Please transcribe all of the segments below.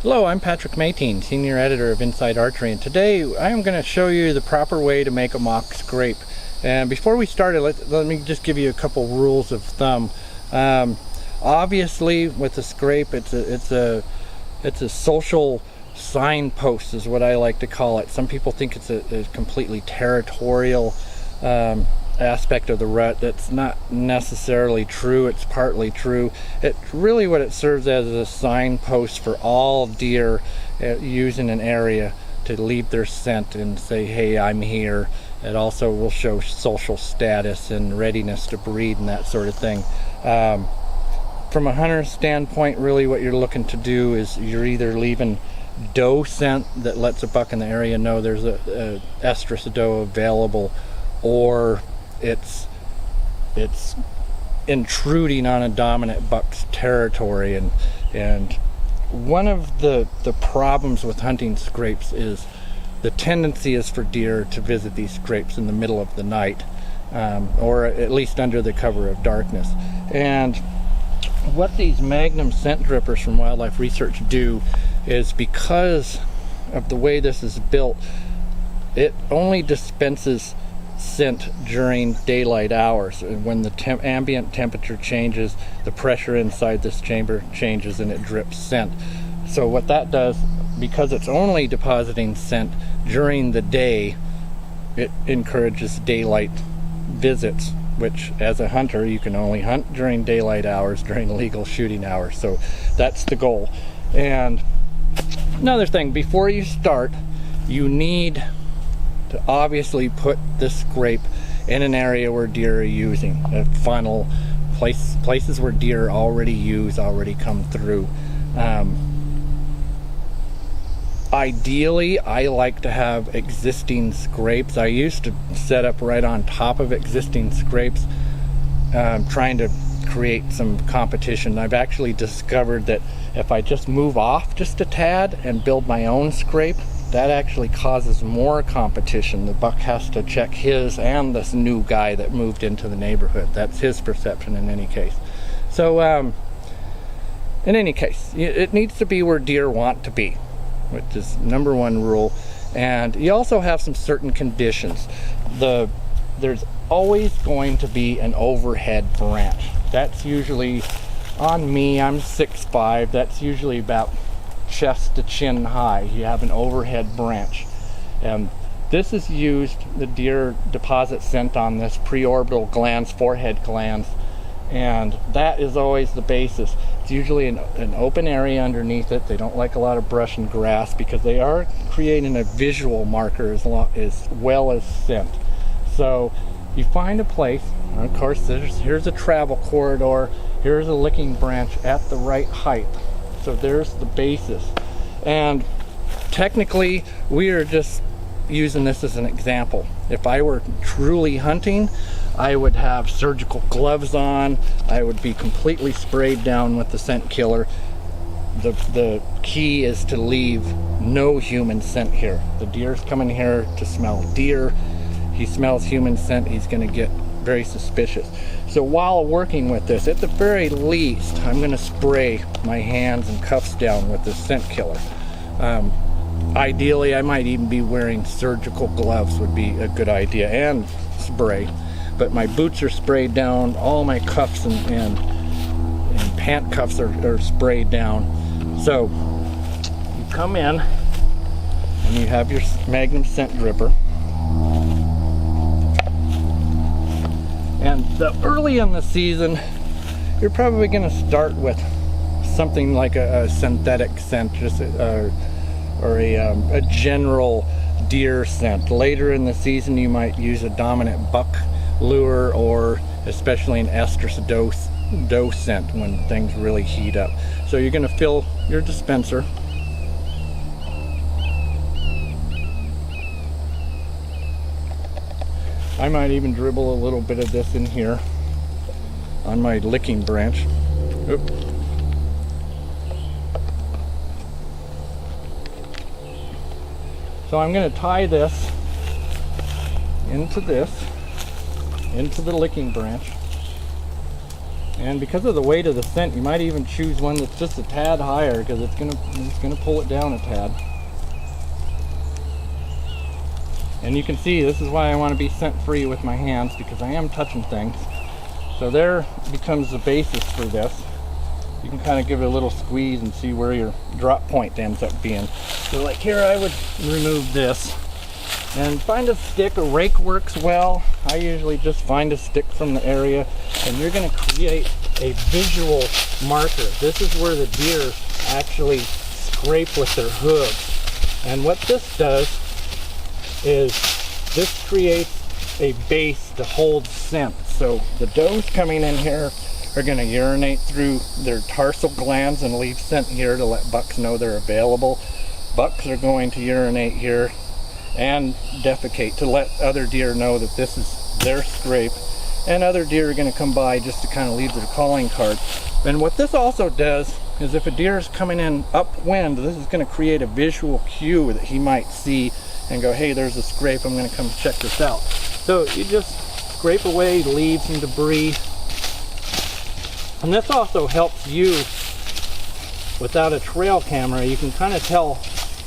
Hello, I'm Patrick Mayteen, Senior Editor of Inside Archery, and today I am going to show you the proper way to make a mock scrape. And before we start it, let me just give you a couple rules of thumb. Obviously, with a scrape, it's a social signpost, is what I like to call it. Some people think it's a completely territorial aspect of the rut. That's not necessarily true. It's partly true. Really what it serves as a signpost for all deer using an area to leave their scent and say, hey, I'm here. It also will show social status and readiness to breed and that sort of thing. From a hunter's standpoint, really what you're looking to do is you're either leaving doe scent that lets a buck in the area know there's a estrus doe available, or it's intruding on a dominant buck's territory. And one of the problems with hunting scrapes is the tendency is for deer to visit these scrapes in the middle of the night, or at least under the cover of darkness. And what these Magnum scent drippers from Wildlife Research do is, because of the way this is built, it only dispenses scent during daylight hours. And when the ambient temperature changes, the pressure inside this chamber changes and it drips scent. So what that does, because it's only depositing scent during the day, it encourages daylight visits, which as a hunter you can only hunt during daylight hours during legal shooting hours. So that's the goal. And another thing, before you start, you need to obviously put the scrape in an area where deer are using a funnel, places where deer already come through. Ideally, I like to have existing scrapes. I used to set up right on top of existing scrapes, trying to create some competition. I've actually discovered that if I just move off just a tad and build my own scrape, that actually causes more competition. The buck has to check his and this new guy that moved into the neighborhood. That's his perception in any case. So in any case, it needs to be where deer want to be, which is number one rule. And you also have some certain conditions. There's always going to be an overhead branch. That's usually, on me, I'm 6'5", that's usually about chest to chin high. You have an overhead branch, and this is used, the deer deposit scent on this preorbital glands, forehead glands, and that is always the basis. It's usually an open area underneath it. They don't like a lot of brush and grass because they are creating a visual marker as well as scent. So you find a place, and of course here's a travel corridor, here's a licking branch at the right height. So there's the basis. And technically we are just using this as an example. If I were truly hunting, I would have surgical gloves on. I would be completely sprayed down with the scent killer. The key is to leave no human scent here. The deer's coming here to smell deer. He smells human scent, he's going to get very suspicious. So while working with this, at the very least, I'm going to spray my hands and cuffs down with this scent killer. Ideally, I might even be wearing surgical gloves, would be a good idea, and spray. But my boots are sprayed down, all my cuffs and pant cuffs are sprayed down. So you come in and you have your Magnum scent dripper. And early in the season, you're probably going to start with something like a synthetic scent, just or a general deer scent. Later in the season, you might use a dominant buck lure, or especially an estrus doe scent when things really heat up. So you're going to fill your dispenser. I might even dribble a little bit of this in here on my licking branch. Oop. So I'm going to tie this into the licking branch. And because of the weight of the scent, you might even choose one that's just a tad higher, because it's gonna pull it down a tad. And you can see this is why I want to be scent free with my hands, because I am touching things. So there becomes the basis for this. You can kind of give it a little squeeze and see where your drop point ends up being. So like here, I would remove this and find a stick. A rake works well. I usually just find a stick from the area, and you're going to create a visual marker. This is where the deer actually scrape with their hooves. And what this does is this creates a base to hold scent. So the does coming in here are going to urinate through their tarsal glands and leave scent here to let bucks know they're available. Bucks are going to urinate here and defecate to let other deer know that this is their scrape, and other deer are going to come by just to kind of leave their calling card. And what this also does is if a deer is coming in upwind, this is going to create a visual cue that he might see and go, hey, there's a scrape, I'm going to come check this out. So you just scrape away leaves and debris. And this also helps you, without a trail camera, you can kind of tell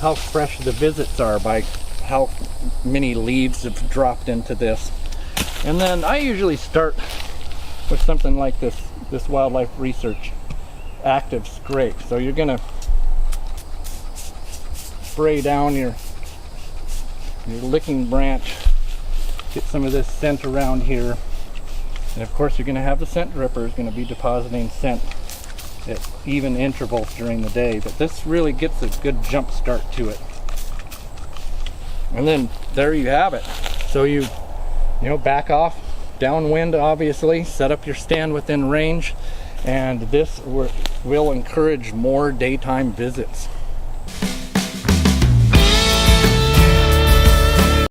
how fresh the visits are by how many leaves have dropped into this. And then I usually start with something like this Wildlife Research active scrape. So you're going to spray down your licking branch, get some of this scent around here, and of course you're going to have the scent dripper is going to be depositing scent at even intervals during the day, but this really gets a good jump start to it. And then there you have it. So you back off downwind, obviously, set up your stand within range, and this will encourage more daytime visits.